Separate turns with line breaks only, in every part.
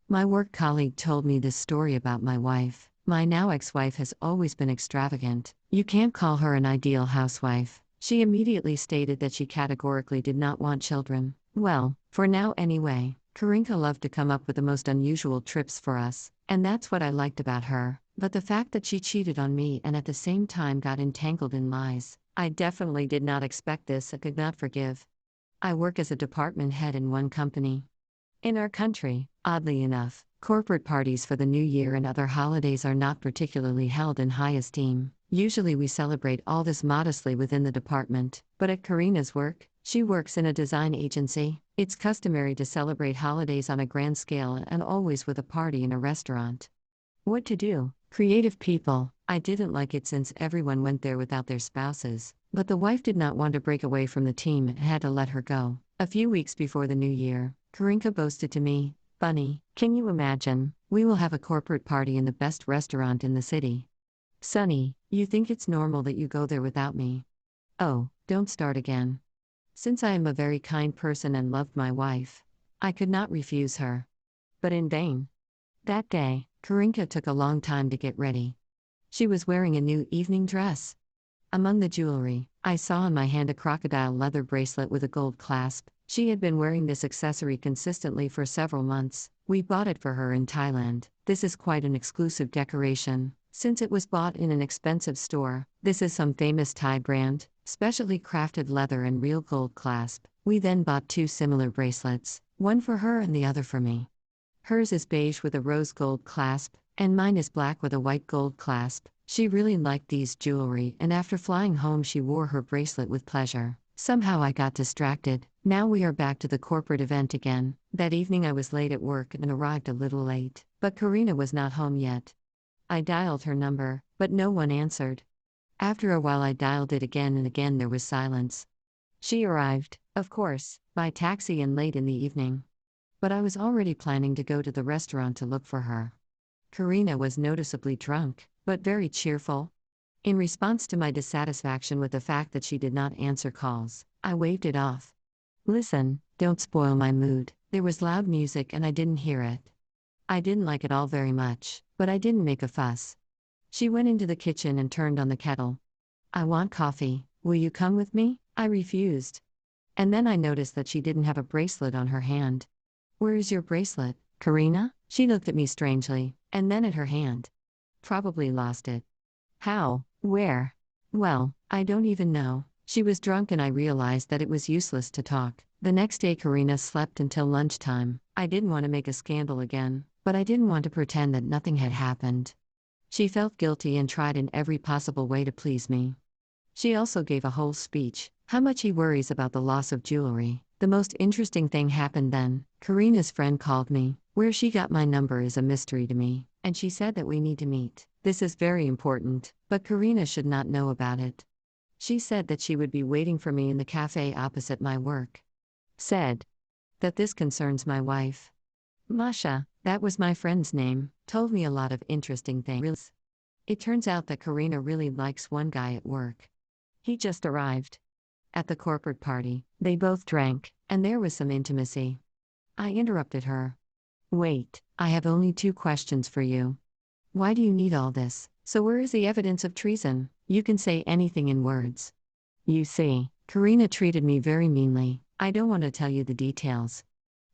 My work colleague told me this story about my wife. My now ex-wife has always been extravagant. You can't call her an ideal housewife. She immediately stated that she categorically did not want children. Well, for now anyway. Karina loved to come up with the most unusual trips for us, and that's what I liked about her. But the fact that she cheated on me and at the same time got entangled in lies, I definitely did not expect this and could not forgive. I work as a department head in one company. In our country, oddly enough, corporate parties for the New Year and other holidays are not particularly held in high esteem. Usually we celebrate all this modestly within the department, but at Karina's work, she works in a design agency. It's customary to celebrate holidays on a grand scale and always with a party in a restaurant. What to do? Creative people. I didn't like it since everyone went there without their spouses, but the wife did not want to break away from the team and had to let her go. A few weeks before the new year, Karina boasted to me, "Bunny, can you imagine? We will have a corporate party in the best restaurant in the city. Sonny, you think it's normal that you go there without me?" Oh, don't start again. Since I am a very kind person and loved my wife, I could not refuse her. But in vain. That day, Karina took a long time to get ready. She was wearing a new evening dress. Among the jewelry, I saw in my hand a crocodile leather bracelet with a gold clasp. She had been wearing this accessory consistently for several months. We bought it for her in Thailand. This is quite an exclusive decoration, since it was bought in an expensive store. This is some famous Thai brand, specially crafted leather and real gold clasp. We then bought two similar bracelets, one for her and the other for me. Hers is beige with a rose gold clasp, and mine is black with a white gold clasp. She really liked these jewelry, and after flying home she wore her bracelet with pleasure. Somehow I got distracted. Now we are back to the corporate event again. That evening I was late at work and arrived a little late, but Karina was not home yet. I dialed her number, but no one answered. After a while I dialed it again and again there was silence. She arrived, of course, by taxi and late in the evening. But I was already planning to go to the restaurant to look for her. Karina was noticeably drunk, but very cheerful. In response to my dissatisfaction with the fact that she did not answer calls, I waved it off. "Listen, don't spoil my mood." There was loud music and I didn't hear it. I didn't like it all very much, but I didn't make a fuss. She went into the kitchen and turned on the kettle. "I want coffee, will you come with me?" I refused. And then I noticed that she didn't have a bracelet on her hand. "Where is your bracelet, Karina?" She looked at me strangely, and then at her hand. "Probably lost it." "How? Where?" "Well, I don't even know." She was drunk and I realized that it was useless to talk. The next day Karina slept until lunchtime. I didn't want to make a scandal again, but I didn't want to pretend that nothing had happened. She felt guilty and tried in every possible way to please me. She also gave a whole speech, how much he worries about the loss of jewelry. The most interesting thing happened then. Karina's friend called me. Where she got my number is a mystery to me, and she said that we need to meet. This is very important, but Karina should not know about it. She said that she would be waiting for me in the cafe opposite my work. Said that this concerns my wife. Masha, that was my friend's name, told me a lot of interesting things. It turns out that Karina really likes one guy at work. He just arrived. At the corporate party, they both drank, and there was some intimacy. I interrupted her. "Wait, I have only 2 questions for you. Why do you need all this? So where is the evidence of treason? You can say anything in words." "You see, Karina treated me very meanly. I don't want to tell you the details."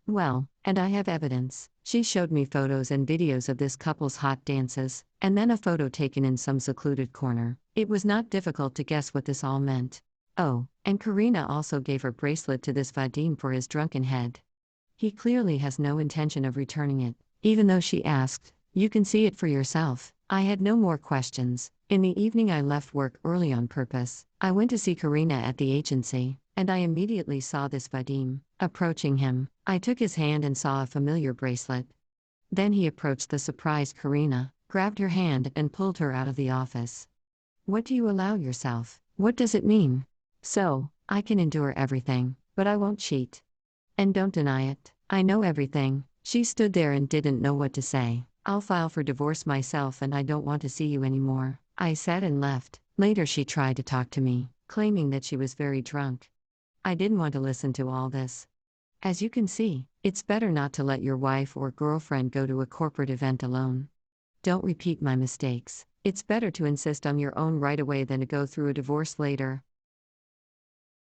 "Well, and I have evidence." She showed me photos and videos of this couple's hot dances, and then a photo taken in some secluded corner. It was not difficult to guess what this all meant. Oh, and Karina also gave her bracelet to this Vadim for his drunken head. He clearly has no intention of returning it, even though she asked. You can see it for yourself. I had no more questions. In the evening I left work early on purpose. I went to see Karina at the agency, and I immediately saw this Vadim. Approaching him, I took his hand and saw a familiar bracelet. Then he approached the surprised Karina, grabbed her hand and pulled her out of the office. "What do you allow yourself? What does it mean?" "So, I can endure everything, but I won't cheat. And don't deny it. I know everything." She stood there and didn't know what to say. "I'll file for divorce myself and I don't want to see you anymore." I said and left. Later she tried to talk to me, claiming that she was very drunk. I didn't want to listen to all this. As you can see, it's better not to let your wife or girlfriend go to a corporate event alone. Don't repeat my mistakes. It's better to insist on your own right away than to go through a divorce later.